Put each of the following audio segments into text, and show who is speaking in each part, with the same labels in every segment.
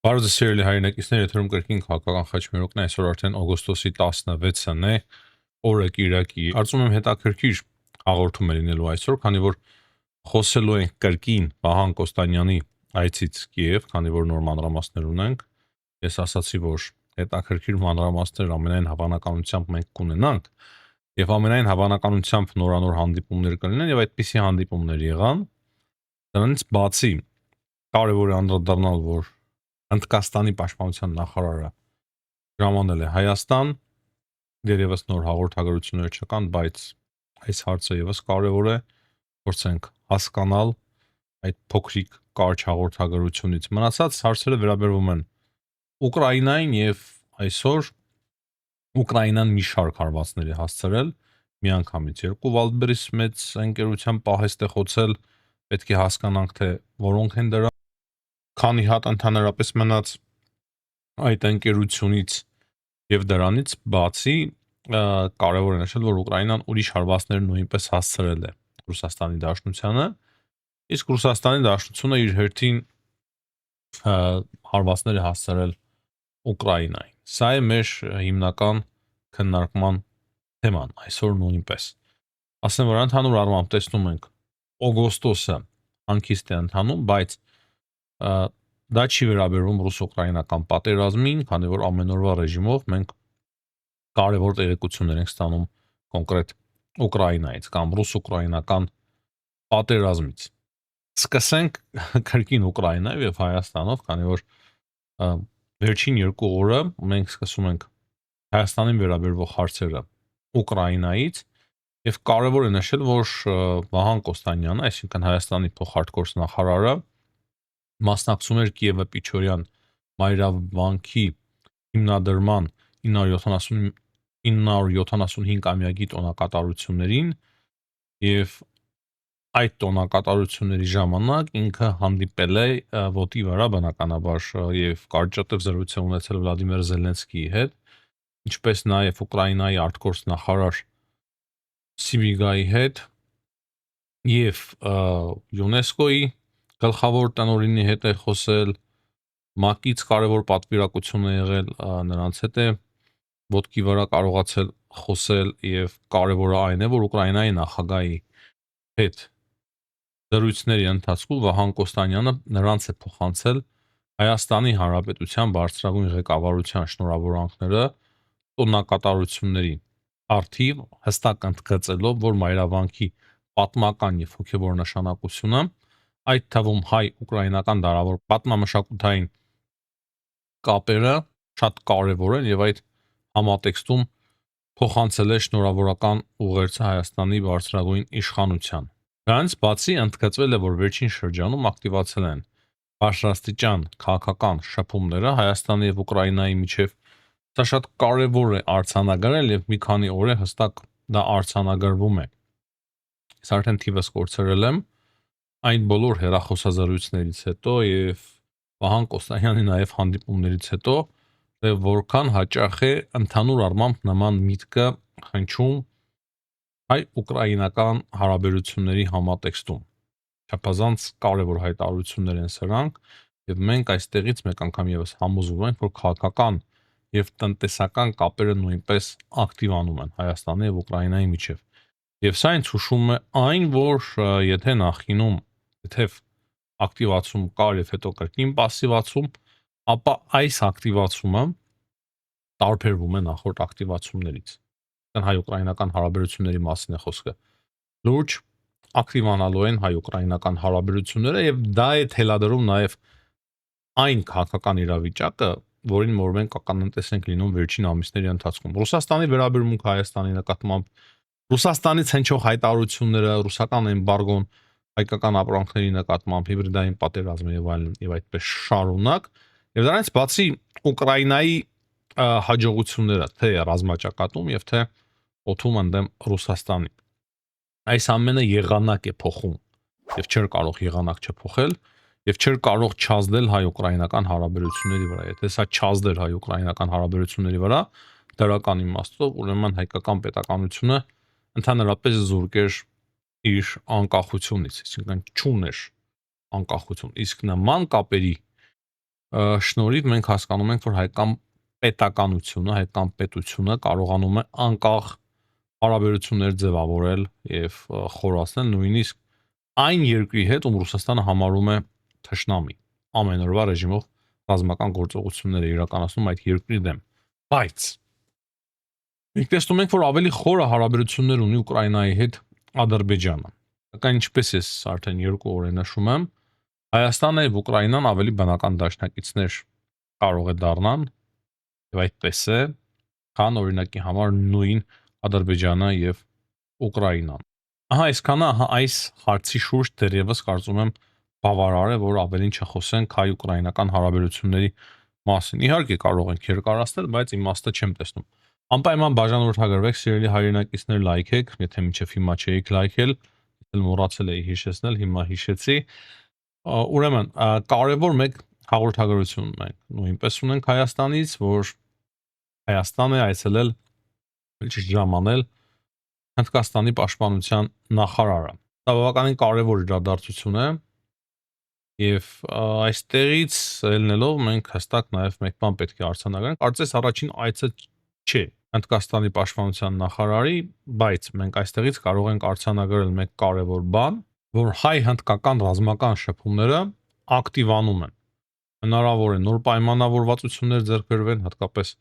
Speaker 1: Բարոյ սիրելի հայրենակիցներ, եթերում կրկին քաղաքական խաչմերուկն է, այսօր արդեն օգոստոսի 16-ն է, օրը կիրակի։ Կարծում եմ հետաքրքիր հաղորդում է լինելու այսօր, քանի որ խոսելու ենք կրկին Վահան Կոստանյանի այցից Կիև, քանի որ նոր մանրամասներ ունենք։ Ես ասացի, որ հետաքրքիր մանրամասներ ամենայն հավանականությամբ մենք կունենանք, եւ ամենայն հավանականությամբ նորանոր հանդիպումներ կլինեն, եւ այդպիսի հանդիպումներ եղան։ Դրանից բացի կարևոր է անդրադառնալ, որ Հնդկաստանի պաշտպանության նախարարը ժամանել է Հայաստան, դերևս նոր հաղորդագրություններ չկան, բայց այս հարցը եւս կարևոր է, փորձենք հասկանալ այդ փոքրիկ կարճ հաղորդագրությունից։ Մնացած հարցերը վերաբերվում են Ուկրաինային եւ այսօր Ուկրաինան մի շարք հարվածների հասցրել միանգամից երկու Վալդբերիս մեծ ընկերության պահեստ է խոցել, պետք է հասկանանք թե որոնք են դրա քանի հատ ընդհանրապես մնաց այդ ընկերությունից եւ դրանից բացի կարևոր է նշել, որ Ուկրաինան ուրիշ հարվածներ նույնպես հասցրել է Ռուսաստանի Դաշնությանը, իսկ Ռուսաստանի Դաշնությունը իր հերթին հարվածներ է հասցրել Ուկրաինային։ Սա է մեր հիմնական քննարկման թեման այսօր նույնպես։ Ասեմ, որ ընդհանուր առմամբ տեսնում ենք օգոստոսը հանգիստ է ընթանում, բայց դա չի վերաբերվում ռուս-ուկրաինական պատերազմին, քանի որ ամեն օրվա ռեժիմով մենք կարևոր տեղեկություններ ենք ստանում կոնկրետ Ուկրաինայից կամ ռուս-ուկրաինական պատերազմից։ Սկսենք կրկին Ուկրաինայով եւ Հայաստանով, քանի որ վերջին երկու օրը մենք սկսում ենք Հայաստանին վերաբերող հարցերը Ուկրաինայից եւ կարևոր է նշել, որ Վահան Կոստանյանը, այսինքն Հայաստանի փոխարտգործնախարարը մասնակցում էր Կիևը Պիչորյան մայրավանքի հիմնադրման 975-ամյակի տոնակատարություններին եւ այդ տոնակատարությունների ժամանակ ինքը հանդիպել է ոտի վրա բնականաբար եւ կարճատև զրույց ունեցել Վլադիմիր Զելենսկիի հետ, ինչպես նաեւ Ուկրաինայի արտգործնախարար Սիբիգայի հետ եւ ՅՈՒՆԵՍԿՕ-ի գլխավոր տնօրինի հետ է խոսել, ՄԱԿ-ից կարևոր պատվիրակություն է եղել, նրանց հետ է ոտքի վրա կարողացել խոսել եւ կարևորը այն է, որ Ուկրաինայի նախագահի հետ զրույցների ընթացքում Վահան Կոստանյանը նրանց է փոխանցել Հայաստանի Հանրապետության բարձրագույն ղեկավարության շնորհավորանքները տոնակատարությունների արդիվ հստակ ընդգծելով, որ մայրավանքի պատմական եւ հոգեվոր նշանակությունը, այդ թվում հայ-ուկրաինական դարավոր պատմամշակութային կապերը շատ կարևոր են եւ այդ համատեքստում փոխանցել է շնորհավորական ուղերձը Հայաստանի բարձրագույն իշխանության։ Դրանից բացի ընդգծվել է, որ վերջին շրջանում ակտիվացել են բարձրաստիճան քաղաքական շփումները Հայաստանի եւ Ուկրաինայի միջև։ Դա շատ կարևոր է արձանագրել եւ մի քանի օր է հստակ դա արձանագրվում է։ Ես արդեն թիվս կորցրել եմ այն բոլոր հեռախոսազրույցներից հետո եւ Վահան Կոստանյանի նաեւ հանդիպումներից հետո, որքան հաճախ է ընդհանուր առմամբ նման միտքը հնչում հայ-ուկրաինական հարաբերությունների համատեքստում։ Չափազանց կարևոր հայտարարություններ են սրանք եւ մենք այստեղից մեկ անգամ եւս համոզվում ենք, որ քաղաքական եւ տնտեսական կապերը նույնպես ակտիվանում են Հայաստանի եւ Ուկրաինայի միջև։ Եվ սա ինձ հուշում է այն, որ եթե նախինում թեթև ակտիվացում կար եւ հետո կրկին пассивացում, ապա այս ակտիվացումը տարբերվում է նախորդ ակտիվացումներից։ Հայ-ուկրաինական հարաբերությունների մասին է խոսքը։ Լուրջ ակտիվանալու են հայ-ուկրաինական հարաբերությունները եւ դա է թելադրում նաեւ այն քաղաքական իրավիճակը, որին որ մենք ականատես ենք լինում վերջին ամիսների ընթացքում։ Ռուսաստանի վերաբերմունքը Հայաստանի նկատմամբ, Ռուսաստանից հնչող հայտարարությունները, ռուսական էմբարգոն հայկական ապրանքների նկատմամբ, հիբրիդային պատերազմը եւ այլն եւ այդպես շարունակ։ Եվ դրանից բացի Ուկրաինայի հաջողությունները թե ռազմաճակատում եւ թե օթում ընդդեմ Ռուսաստանի։ Այս ամենը եղանակ է փոխում եւ չէր կարող եղանակ չփոխել եւ չէր կարող չազդել հայ-ուկրաինական հարաբերությունների վրա։ Եթե սա չազդեր հայ-ուկրաինական հարաբերությունների վրա, դրական իմաստով ուրեմն հայկական պետականությունը ընդհանրապես զուրկ էր իր անկախությունից, այսինքն չուներ անկախություն։ Իսկ նման կապերի շնորհիվ մենք հասկանում ենք, որ հայկական պետականությունը, հայկական պետությունը կարողանում է անկախ հարաբերություններ ձևավորել եւ խորացնել նույնիսկ այն երկրի հետ, ում Ռուսաստանը համարում է թշնամի, ամեն օրվա ռեժիմով ռազմական գործողություններ է իրականացնում այդ երկրի դեմ։ Բայց մենք տեսնում ենք, որ ավելի խորը հարաբերություններ ունի Ուկրաինայի հետ Ադրբեջանը։ Սակայն ինչպես ես արդեն 2 օր է նշում եմ, Հայաստանը եւ Ուկրաինան ավելի բնական դաշնակիցներ կարող է դառնան եւ այդպես է, քան օրինակի համար նույն Ադրբեջանը եւ Ուկրաինան։ Ահա այսքանը, ահա այս հարցի շուրջ դեռևս կարծում եմ բավարար է, որ ավելին չխոսենք հայ-ուկրաինական հարաբերությունների մասին։ Իհարկե կարող ենք երկարացնել, բայց իմաստը չեմ տեսնում։ Անպայման բաժանորդագրվեք, սիրելի հայրենակիցներ, լայքեք, եթե մինչև հիմա չէիք լայքել, ես մոռացել էի հիշեցնել, հիմա հիշեցի։ Ուրեմն, կարևոր մեկ հաղորդագրություն մենք նույնպես ունենք Հայաստանից, որ Հայաստան է այցելել, ճիշտ ժամանել Հնդկաստանի պաշտպանության նախարարը։ Դա բավականին կարևոր իրադարձություն է եւ այստեղից ելնելով մենք հստակ նաեւ մեկ բան պետք է արձանագրենք, կարծես առաջին այցը չէ Հնդկաստանի պաշտպանության նախարարի, բայց մենք այստեղից կարող ենք արձանագրել մեկ կարևոր բան, որ հայ-հնդկական ռազմական շփումները ակտիվանում են։ Հնարավոր է նոր պայմանավորվածություններ ձեռք բերվեն, հատկապես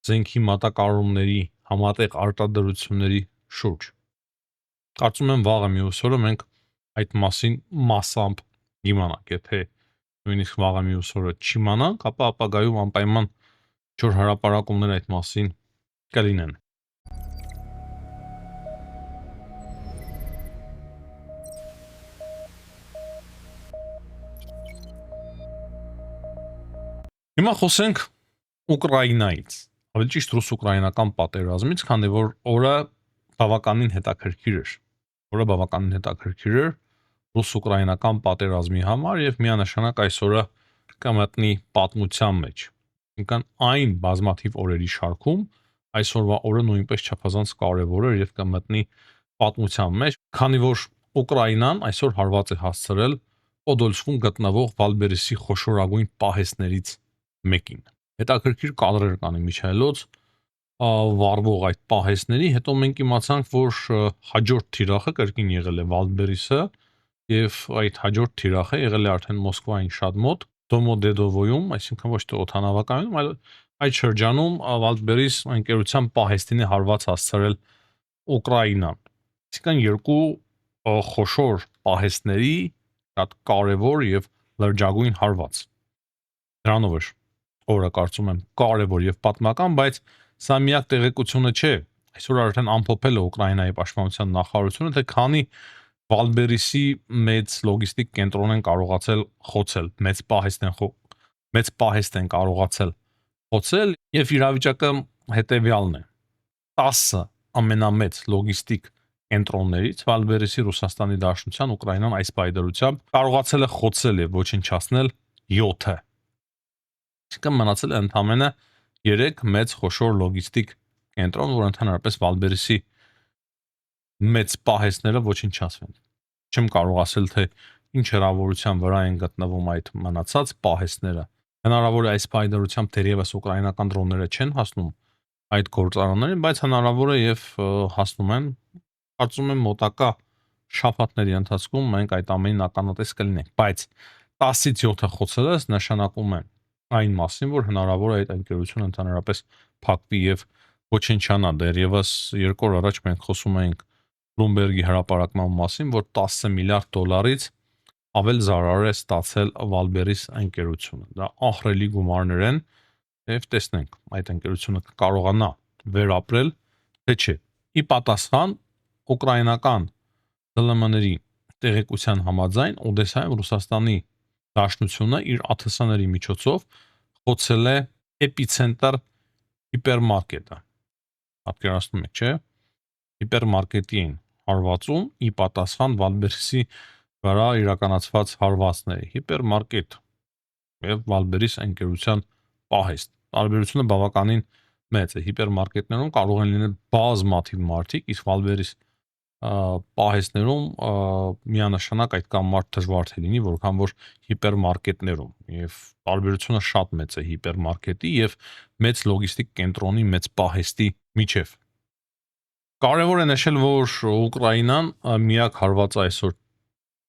Speaker 1: զենքի մատակարարումների համատեղ արտադրությունների շուրջ։ Կարծում եմ վաղը մյուս օրը մենք այդ մասին մասամբ իմանանք, եթե նույնիսկ վաղը մյուս օրը չիմանանք, ապա ապագայում անպայման չոր հրապարակումներ այդ մասին կլինեն։ Հիմա խոսենք Ուկրաինայից, ավելի ճիշտ ռուս-ուկրաինական պատերազմից, քանի որ օրը բավականին հետաքրքիր էր ռուս-ուկրաինական պատերազմի համար եւ միանշանակ այսօրը կմտնի պատմության մեջ։ Ինքն այն բազմաթիվ օրերի շարքում այսօրվա օրը նույնպես չափազանց կարևոր է եւ կմտնի պատմության մեջ, քանի որ Ուկրաինան այսօր հարված է հասցրել Պոդոլսկում գտնվող Վալբերեսի խոշորագույն պահեստներից մեկին։ Հետաքրքիր կադրեր կան իմիջայլոց վառվող այդ պահեստների, հետո մենք իմացանք, որ հաջորդ թիրախը կրկին եղել է Վալբերիսը եւ այդ հաջորդ թիրախը եղել է արդեն Մոսկվային շատ մոտ, Դոմոդեդովոյում, այսինքն ոչ թե օդանավակայանում, այլ այդ շրջանում Վալբերիս ընկերության պահեստին է հարված հասցրել Ուկրաինան։ Այսինքն երկու խոշոր պահեստների շատ կարևոր եւ լրջագույն հարված։ Դրանով էր օրը կարծում եմ կարևոր եւ պատմական, բայց սա միակ տեղեկությունը չէ։ Այսօր արդեն ամփոփել է Ուկրաինայի պաշտպանության նախարարությունը, թե քանի Վալբերիսի մեծ լոգիստիկ կենտրոն են կարողացել խոցել, մեծ պահեստ են կարողացել խոցել եւ իրավիճակը հետեւյալն է։ 10 ամենամեծ լոգիստիկ կենտրոններից Վալբերիսի Ռուսաստանի Դաշնության Ուկրաինան այս պայդրությամբ կարողացել է խոցել եւ ոչնչացնել 7-ը։ Այսինքն մնացել է ընդամենը 3 մեծ խոշոր լոգիստիկ կենտրոն, որ ընդհանրապես Վալբերիսի մեծ պահեստները ոչնչացվեն։ Չեմ կարող ասել, թե ինչ հեռավորության վրա են գտնվում այդ մնացած պահեստները։ Հնարավոր է այս պայդրությամբ դեռևս ուկրաինական դրոնները չեն հասնում այդ գործարաններին, բայց հնարավոր է եւ հասնում են։ Կարծում եմ մոտակա շաբաթների ընթացքում մենք այդ ամենին ականատես կլինենք, բայց 10-ից 7-ը խոցելը նշանակում է այն մասին, որ հնարավոր է այդ ընկերությունը ընդհանրապես փակվի եւ ոչնչանա։ Դեռևս 2 օր առաջ մենք խոսում էինք Bloomberg-ի հրապարակման մասին, որ 10 միլիարդ դոլարից ավել զարար է ստացել Վալբերիս ընկերությունը։ Դա ահռելի գումարներ են եւ տեսնենք այդ ընկերությունը կկարողանա վերապրել, թե չէ։ Ի պատասխան ուկրաինական ԴԼՄ-ների տեղեկության համաձայն Օդեսայում Ռուսաստանի Դաշնությունը իր ԱԹՍ-ների միջոցով խոցել է Էպիցենտր հիպերմարկետը։ Պատկերացնում եք, չէ՞։ Հիպերմարկետի են հարվածում ի պատասխան Վալբերիսի վրա իրականացված հարվածների։ Հիպերմարկետ եւ Վալբերիս ընկերության պահեստ։ Տարբերությունը բավականին մեծ է։ Հիպերմարկետներում կարող են լինել բազմաթիվ մարդիկ, իսկ Վալբերիս պահեստներում միանշանակ այդքան մարդ դժվար թե լինի, որքան որ հիպերմարկետներում, եւ տարբերությունը շատ մեծ է հիպերմարկետի եւ մեծ լոգիստիկ կենտրոնի, մեծ պահեստի միջև։ Կարևոր է նշել, որ Ուկրաինան միակ հարվածը այսօր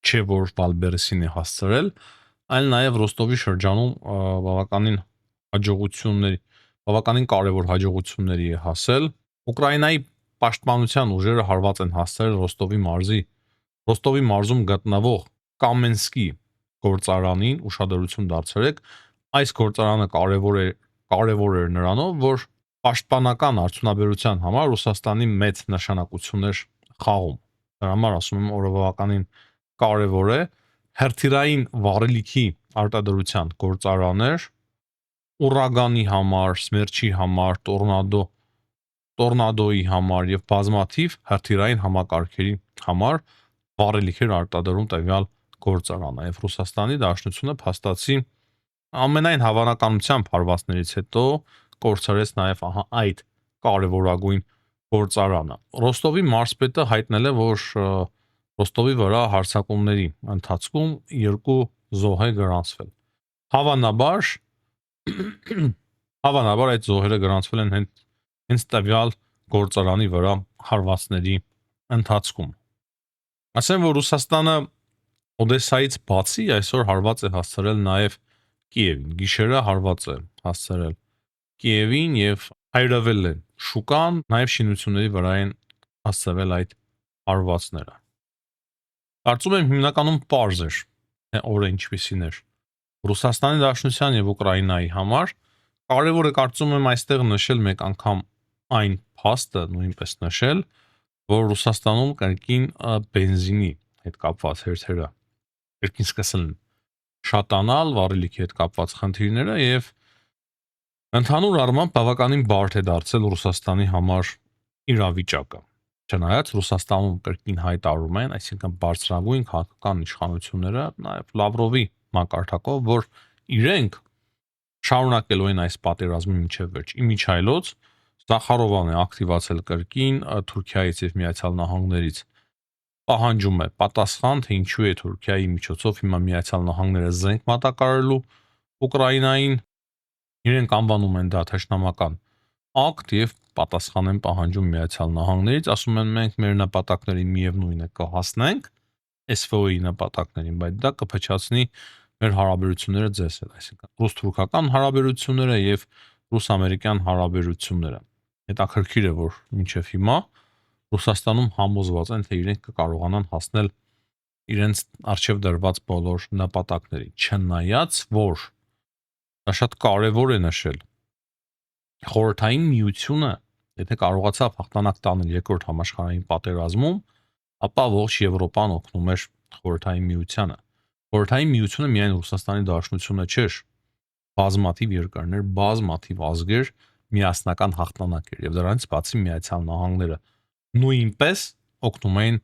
Speaker 1: չէ, որ Վալբերեսին է հասցրել, այլ նաև Ռոստովի շրջանում բավականին կարևոր հաջողությունների է հասել։ Ուկրաինայի պաշտպանության ուժերը հարված են հասցրել Ռոստովի մարզում գտնվող Կամենսկի գործարանին, ուշադրություն դարձրեք, այս գործարանը կարևոր էր նրանով, որ պաշտպանական արդյունաբերության համար Ռուսաստանի մեծ նշանակություններ խաղում։ Դրա համար ասում եմ, օրը բավականին կարևոր է հերթիրային վառելիքի արտադրության գործարաններ Ուրագանի համար, Սմերջի համար, Տորնադոյի համար եւ բազմաթիվ հերթիրային համակարգերի համար վառելիքեր արտադրում տվյալ գործարանը եւ Ռուսաստանի Դաշնությունը փաստացի ամենայն հավանականությամբ հարվածներից հետո կորցրեց նաեւ այդ կարևորագույն գործարանը։ Ռոստովի մարզպետը հայտնել է, որ Ռոստովի վրա հարձակումների ընթացքում 2 զոհ է գրանցվել։ Հավանաբար այդ զոհերը գրանցվել են հենց տվյալ գործարանի վրա հարվածների ընթացքում։ Ասեմ, որ Ռուսաստանը Օդեսայից բացի այսօր հարված է հասցրել նաև Կիևին։ Գիշերը հարված է հասցրել Կիևին եւ այրվել է շուկան, նաև շինությունների վրա են հասցրել այդ հարվածները։ Կարծում եմ հիմնականում պարզ էր, թե օրը ինչպիսին էր Ռուսաստանի Դաշնության եւ Ուկրաինայի համար։ Կարևոր է կարծում եմ այստեղ նշել մեկ անգամ այն փաստը նույնպես նշել, որ Ռուսաստանում կրկին բենզինի հետ կապված հերթերը կրկին սկսել են շատանալ, վառելիքի հետ կապված խնդիրները եւ ընդհանուր առմամբ բավականին բարդ է դարձել Ռուսաստանի համար իրավիճակը։ Չնայած Ռուսաստանում կրկին հայտարարում են, այսինքն բարձրագույն քաղաքական իշխանությունները, նաև Լավրովի մակարդակով, որ իրենք շարունակելու են այս պատերազմը մինչև վերջ։ Իմիջայլոց Զախարովան է ակտիվացել կրկին Թուրքիայից եւ Միացյալ Նահանգներից պահանջում է պատասխան, թե ինչու է Թուրքիայի միջոցով հիմա Միացյալ Նահանգները զենք մատակարարելու Ուկրաինային, իրենք անվանում են դա թշնամական ակտ եւ պատասխան են պահանջում Միացյալ Նահանգներից, ասում են մենք մեր նպատակներին միևնույն է կհասնենք SVO-ի նպատակներին, բայց դա կփչացնի մեր հարաբերությունները ձեզ հետ, այսինքն ռուս-թուրքական հարաբերությունները եւ ռուս-ամերիկյան հարաբերությունները։ Հետաքրքիր է, որ մինչև հիմա Ռուսաստանում համոզված են, թե իրենք կկարողանան հասնել իրենց արժև դրված բոլոր նպատակներին, չնայած որ դա շատ կարևոր է նշել, Խորհրդային Միությունը, եթե կարողացավ հաղթանակ տանել երկրորդ համաշխարհային պատերազմում, ապա ողջ Եվրոպան օգնում էր Խորհրդային Միությանը։ Խորհրդային Միությունը միայն Ռուսաստանի Դաշնությունը չէր, բազմաթիվ երկրներ, բազմաթիվ ազգեր միասնական հաղթանակ էր եւ դրանից բացի Միացյալ Նահանգները նույնպես օգնում էին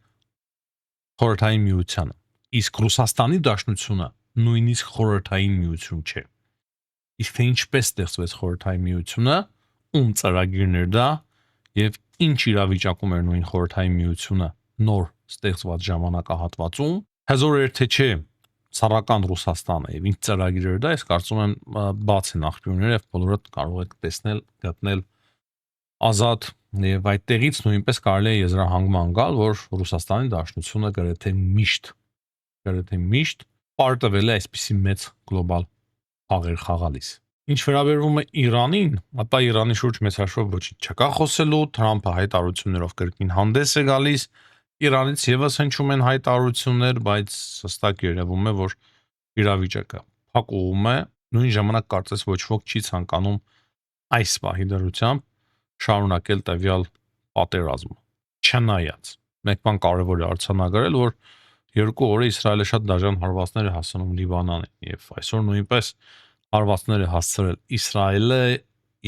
Speaker 1: Խորհրդային Միությանը։ Իսկ Ռուսաստանի Դաշնությունը նույնիսկ Խորհրդային Միություն չէ։ Իսկ թե ինչպես ստեղծվեց Խորհրդային Միությունը, ում ծրագիրն էր դա եւ ինչ իրավիճակում էր նույն Խորհրդային Միությունը նոր ստեղծված ժամանակահատվածում, հզոր էր թե չէ ցարական Ռուսաստանը եւ ինչ ծրագիր էր դա, ես կարծում եմ բաց են աղբյուրները եւ բոլորը կարող եք տեսնել, գտնել ազատ եւ այդտեղից նույնպես կարելի է եզրահանգման գալ, որ Ռուսաստանի Դաշնությունը գրեթե միշտ պարտվել է այսպիսի մեծ գլոբալ խաղեր խաղալիս։ Ինչ վերաբերվում է Իրանին, ապա Իրանի շուրջ մեծ հաշվով ոչինչ չկա խոսելու, Թրամփը հայտարարություններով կրկին հանդես է գալիս, Իրանից եւս հնչում են հայտարարություններ, բայց հստակ երևում է, որ իրավիճակը փակուղում է, նույն ժամանակ կարծես ոչ ոք չի ցանկանում այս պահի դրությամբ շարունակել տվյալ պատերազմը։ Չնայած մեկ բան կարևոր է արձանագրել, որ 2 օրը Իսրայելը շատ դաժան հարվածներ է հասցնում Լիբանանին եւ այսօր նույնպես հարվածներ է հասցրել Իսրայելը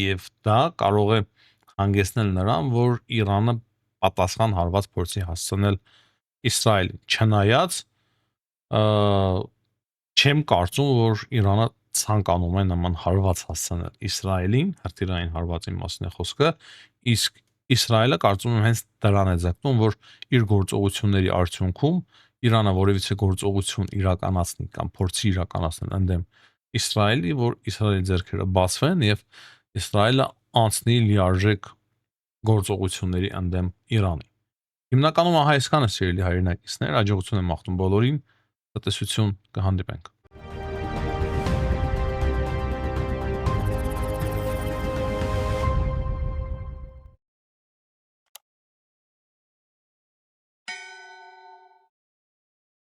Speaker 1: եւ դա կարող է հանգեցնել նրան, որ Իրանը պատասխան հարված փորձի հասցնել Իսրայելին։ Չնայած չեմ կարծում, որ Իրանը ցանկանում է նման հարված հասցնել Իսրայելին, հրթիռային հարվածի մասին է խոսքը, իսկ Իսրայելը կարծում եմ հենց դրան է ձգտում, որ իր գործողությունների արդյունքում Իրանը որևիցե գործողություն իրականացնի կամ փորձի իրականացնել ընդդեմ Իսրայելի, որ Իսրայելի ձեռքերը բացվեն եւ Իսրայելը անցնի լիարժեք գործողությունների ընդդեմ Իրանի։ Հիմնականում ահա այսքանը սիրելի հայրենակիցներ, աջակցություն եմ մաղթում բոլորին, տնտեսություն կհանդիպենք։